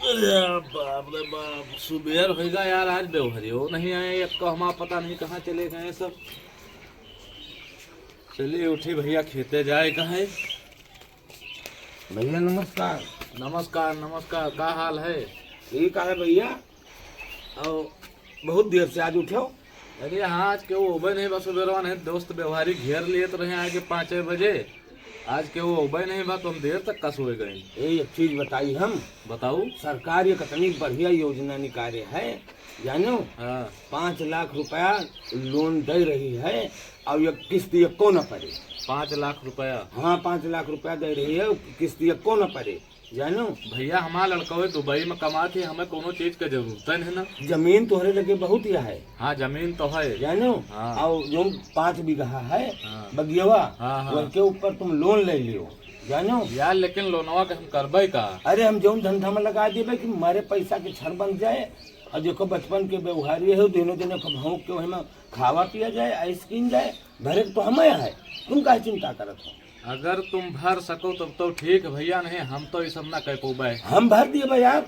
अरे बाप रे बाप, सुबेर होगा यार, आज बेवहरी हो नहीं आए। एक को हमारा पता नहीं कहाँ चले गए सब। चलिए उठी भैया, खेते जाए कहाँ। भैया नमस्कार। नमस्कार नमस्कार, का हाल है? ठीक है भैया। और बहुत देर से आज उठे हो? अरे हाँ, आज क्यों उबे नहीं, बस सुबेरवा नहीं, दोस्त व्यवहारी घेर लिए तो रहे आगे 5 बजे। आज क्यों उबे नहीं बा, तुम देर तक का सोए गए। एक चीज बताई हम, बताओ। सरकार ये कितनी बढ़िया योजना निकाले है जानो। हाँ 5 लाख रुपया लोन दे रही है और ये किस्त ये को न पड़े। 5 लाख रुपया? हाँ 5 लाख रुपया दे रही है, किस्त ये को न पड़े जानो। भैया हमारा लड़का दुबई में कमाते, हमें कोनो चीज का जरूरत है ना। जमीन तोहरे लगे बहुत यह है। हाँ जमीन तो है जानो। हाँ। और जो 5 बीघा है हाँ। बगियवा, हाँ, हाँ। उसके ऊपर तुम लोन ले लियो जानो। यार लेकिन लोनवा के हम करबे का? अरे हम जो धंधा में लगा देवे कि हमारे पैसा के छर बन जाए। और देखो बचपन के व्यवहारी है, दोनों दिनों को भौंक के वही में खावा पिया जाए, आइसक्रीम जाए, भरे तो हमें है। तुम क्या चिंता करत हो? अगर तुम भर सको तब तो ठीक है भैया, नहीं हम तो ये सब ना कह पाए। हम भर दिए भाई यार,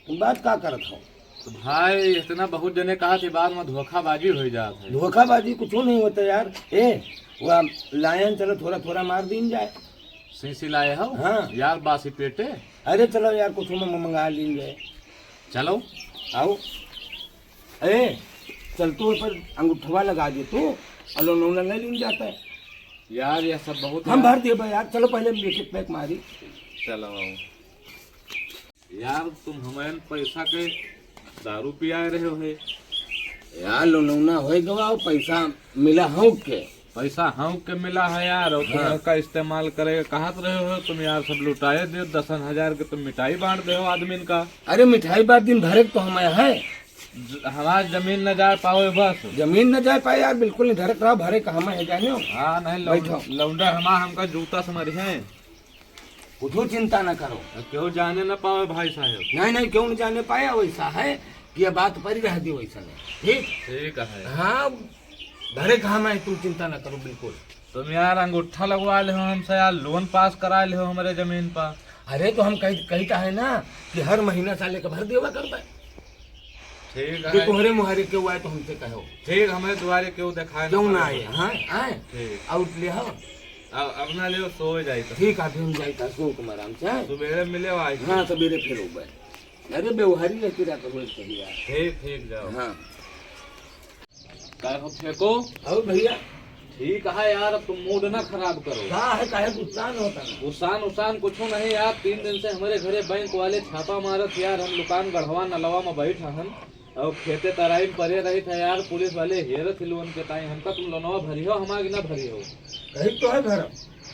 तुम बात क्या करत हो? तो भाई इतना बहुत जने कहा थी, बाद में धोखाबाजी हो जात है। धोखाबाजी कुछ नहीं होता यार। ए वो लायन चलो थोड़ा थोड़ा मार दीन जाए। सीसी लाए हो? हाँ। यार बासी पेटे। अरे चलो यार कुछ में मंगा लीन जाए। चलो आओ। ए चल तू पर अंगूठवा लगा दे तू, अलो नौना नहीं लीन जाता है यार, ये सब बहुत हम भर दिए भाई यार। चलो पहले लेके पैक मारी। चलो यार, तुम हमें पैसा के दारू पिया रहे हो है। यार लोनौना हो गवा, पैसा मिला हो के। पैसा हम के मिला है यार, और तुम का इस्तेमाल करे कहा रहे हो तुम यार। सब लुटाए दे 10,000 के, तुम मिठाई बांट दे हो आदमी का। अरे मिठाई बात दिन भरे तो हमें है। हमारी जमीन न जा पाओ बस। जमीन न जा पाए यार, बिल्कुल नहीं धरे रहा, भरे का हमें है जाने। हाँ नहीं लौंडा हमका जूता समझ है। कुछ चिंता न करो। क्यों जाने न पाओ भाई साहब? नहीं नहीं क्यों न जाने पाया, वैसा है कि ये बात पर ही रह दी वैसा नहीं। ठीक है। हाँ भरे का हमें, तुम चिंता न करो बिल्कुल। तुम यार अंगूठा लगवा ले हो हमसे यार, लोन पास करा ले हो हमारे जमीन पर। अरे तो हम कहता है ना कि हर महीना साले का भर देवा कर दे। ठीक कि है। तुम्हारे मुहारे क्यों आए तो हमसे कहो। ठीक, हमें द्वारे क्यों दिखाए क्यों ना आए? हाँ आए ठीक। आउट ले हो। अपना ले सो जाए तो ठीक है, हम जाए था सो कुमार आराम से। सुबह मिले हो आज। हाँ सवेरे फिर हो गए। अरे व्यवहारी लेके रहते हो सही यार। ठीक ठीक जाओ। हाँ काय हो फेंको। और भैया ठीक है यार, अब तुम मूड ना खराब करो। क्या है काहे गुस्सान होता ना? उसान कुछ नहीं यार। 3 दिन से हमारे घरे बैंक वाले छापा मारत यार। हम दुकान गढ़वा नलवा में बैठा हन और खेते तराई में परे रही था यार। पुलिस वाले हेर थे लोन के टाइम। हमका तुम लोनवा भरी हो, हमारे ना भरी हो। कहीं तो है भर।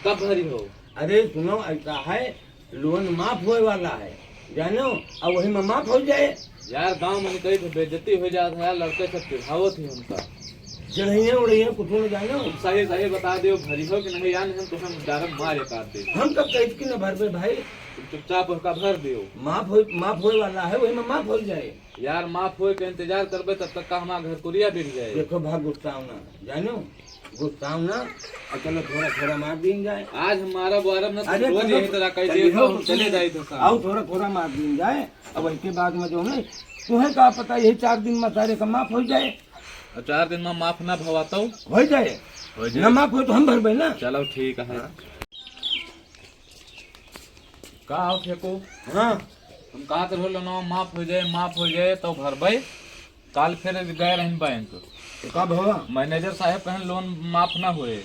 कब भरी हो? अरे सुनो ऐसा है, लोन माफ होए वाला है जानो, और वही में माफ हो जाए। यार गांव में कही थे बेइज्जती हो जाता है यार, लड़के सब चिढ़ावत ही हमका। चढ़िए उड़िए कुछ न जानो। तुम सही सही बता दो भरी हो कि नहीं यार, हम तो हम डायरेक्ट मार काट दे। हम कब कह कि न भर पे भाई। तुम चुपचाप उसका भर दियो। माफ होए वाला है, वही में माफ हो जाए। यार माफ हो के इंतजार करबे तब तक का हमारा घर कुरिया बिक जाए। देखो भाग गुस्साओ ना जानो, गुस्साओ ना। और चलो थोड़ा थोड़ा मार दिन जाए। आज हमारा बारह में अरे रोज यही तरह कह दे हम चले जाए तो आओ थोड़ा थोड़ा मार दिन जाए। अब इसके बाद में जो है तुम्हें क्या पता, यही 4 दिन में सारे का माफ हो जाए। 4 दिन में माफ ना भवाता हूँ हो जाए न माफ हो तो हम भरबे ना। चलो ठीक है। का हो फेंको। हाँ तुम कहा तो बोलो ना माफ हो जाए तो भरबे। कल फिर गए रहे बैंक, तो कब होगा? मैनेजर साहब कहें लोन माफ ना हुए।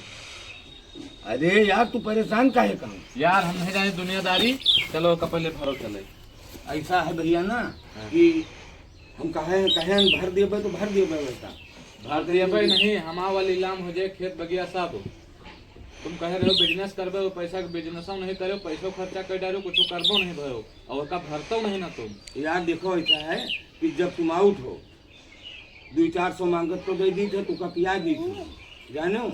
अरे यार तू परेशान काहे कहूँ यार हम नहीं जाए दुनियादारी। चलो कपले भरो चले। ऐसा है भैया ना कि हम कहे भर दिए तो भर दिए वैसा। भर दिए भाई नहीं, हमारा वाली इलाम हो जाए खेत बगिया सब। तुम कह रहे हो बिजनेस करबे, वो पैसा के बिजनेस नहीं करे, पैसों खर्चा कर डालो, कुछ करबो नहीं भयो और का भरतो नहीं ना तुम। यार देखो ऐसा है कि जब तुम आउट हो 200-400 मांगत तो दे दी थे, तू का पिया दी थी जानो।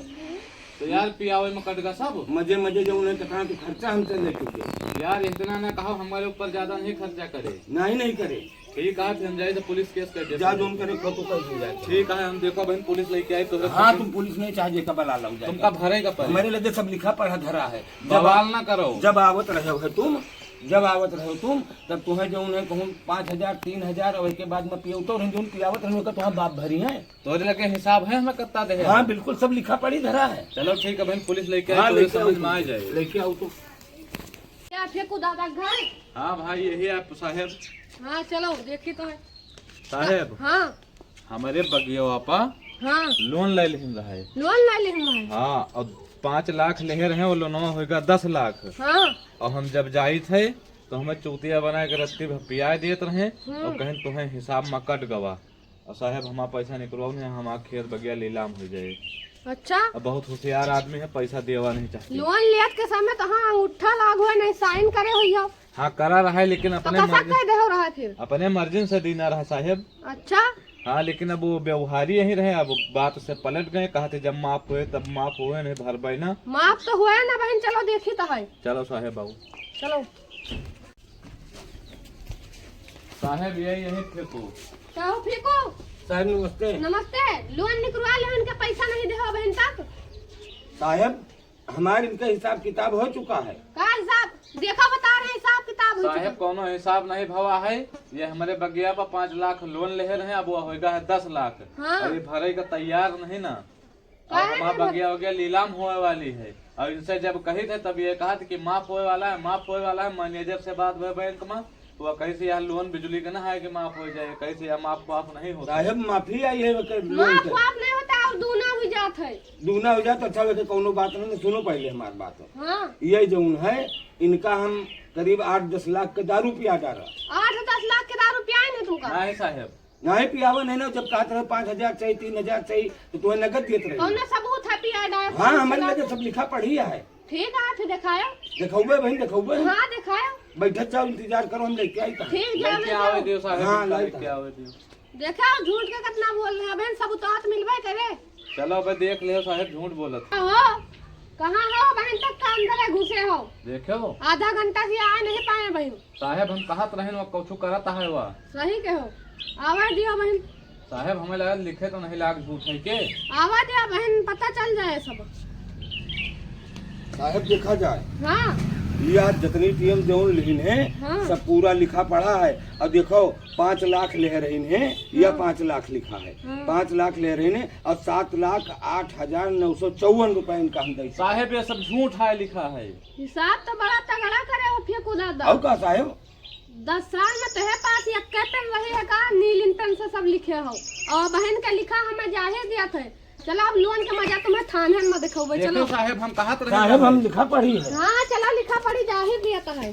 तो यार पियावे में कटगा सब। मजे मजे जो उन्हें कहा तो खर्चा हमसे ले चुके। यार इतना ना कहो, हमारे ऊपर ज्यादा नहीं खर्चा करे। नहीं करे। ठीक है, फिर हम जाए तो पुलिस केस कर दे। जा जोन करे खो तो कर जाए। ठीक है, हम देखो बहन पुलिस लेके आए तो। हाँ तुम पुलिस नहीं चाहिए कबल आ जाए। तुमका भरेगा पर मेरे लगे सब लिखा पढ़ा धरा है। बवाल ना करो। जब आवत रहे हो तुम जब आवत रहो तुम तब तुम्हें जो उन्हें कहूँ 5,000 3,000 और के बाद में पियौतो रहे जो पियावत रहे का तुम्हारा बाप भरी है। तो लगे हिसाब है हमें कत्ता दे। हाँ बिल्कुल सब लिखा पड़ी धरा है। चलो ठीक है बहन, पुलिस लेके हाँ, आई तो लेके समझ में आ जाए। लेके आओ तो। क्या फेंकू दादा घर? हाँ भाई यही आप साहेब। हाँ चलो देखी तो है। साहेब हाँ हमारे बगिया आपा हाँ लोन ले लिन रहा है। लोन ले ले हम। हाँ और 5 लाख ले रहे हैं, वो लोनवा होगा 10 लाख। हाँ और हम जब जाई थे तो हमें चूतिया बना के रत्ती पिया देत रहे और कहें तुम्हें हिसाब में कट गवा। और साहेब हमारा पैसा निकलवाओ नहीं, हमारा खेत बगिया नीलाम हो जाए। अच्छा अब बहुत होशियार आदमी है, पैसा देवा नहीं चाहती। लोन लियत के समय तो हाँ अंगूठा लागो है नहीं साइन करे हुई हो हाँ करा रहा है लेकिन तो अपने कैसा मर्जी, कह दे हो रहा है फिर? अपने मर्जी से देना रहा साहेब। अच्छा हाँ लेकिन अब वो व्यवहारी यही रहे, अब बात से पलट गए, कहा थे जब माफ हुए तब माफ हुए नहीं भर पाई ना। माफ तो हुआ ना बहन, चलो देखी तो है। चलो साहेब बाबू। चलो साहेब यही फेंको। क्या हो फेंको? साहब नमस्ते। नमस्ते। लोन निकलवा ले, उनके पैसा नहीं दे बहन तक। साहब हमारे इनका हिसाब किताब हो चुका है। का हिसाब देखा बता रहे हिसाब किताब हो साहेब चुका। कोनो हिसाब नहीं भवा है, ये हमारे बगिया पर 5 लाख लोन ले रहे हैं, अब वो होगा है 10 लाख। हाँ। और ये भरे का तैयार नहीं ना। अब काहे हमारा नहीं बगिया हो गया नीलाम होने वाली है। और इनसे जब कही थे तब ये कहा था कि माफ होने वाला है, माफ होने वाला है। मैनेजर से बात हुई बैंक में, वो कहीं से यहाँ लोन बिजली का ना है कि माफ हो जाए, कहीं से यहाँ माफ नहीं होता। साहब माफी आई है लोन माफ के। वाफ नहीं होता और दूना हुई जात है। दूना हो जाए तो अच्छा वैसे कोनो बात नहीं। सुनो पहले हमारी बात है। हाँ ये जो है इनका हम करीब 8-10 लाख के दारू पिया डाला। 8-10 लाख के दारू पियाए ना तुमका? नहीं साहेब नहीं पियावा नहीं ना, जब कहते रहे 5,000 चाहिए 3,000 चाहिए तो तुम्हें नगद देते रहे। कौन सबूत है पिया डाय? हाँ हमारे लगे सब लिखा पढ़ी है। ठीक है फिर दिखायो। देखौबे बहन देखौबे। हाँ दिखायो। बैठक जाओ इंतजार करो हम लेके आई था। ठीक लेके है आवे दियो साहेब। हाँ, लाई लेके आवे दियो। देखा झूठ के कितना बोल रहे हैं बहन, सबूत हाथ मिलवे करे। चलो अब देख ले साहेब, झूठ बोलत हो कहाँ हो बहन? तक का अंदर घुसे हो। देखो आधा घंटा से आ नहीं पाए बहन। साहेब हम कहत रहे कौछू करता है वह। सही कहो। आवा दियो बहन। साहेब हमें लगा लिखे तो नहीं लाग झूठ है के। आवा दिया बहन, पता चल जाए सब। साहब देखा जाए हाँ यह जितनी टीएम जो लिखी है हाँ। सब पूरा लिखा पढ़ा है। अब देखो 5 लाख ले रही है या 5 लाख लिखा है। हाँ। 5 लाख ले रही है और 7,08,954 रुपए इनका हम दे। साहेब ये सब झूठ है लिखा है। हिसाब तो बड़ा तगड़ा करे हो फेंकू दादा। और का साहब 10 साल में तो है पास एक पेन रहे है का नील पेन से सब लिखे हो। और बहन का लिखा हमें जाहिर दिया था। चलो अब लोन के मजा तुम्हें थाने में दिखाओ। चलो देखो साहेब हम कहत रहे साहब हम लिखा पढ़ी है। हाँ चलो लिखा पढ़ी जाहिर दिया था है।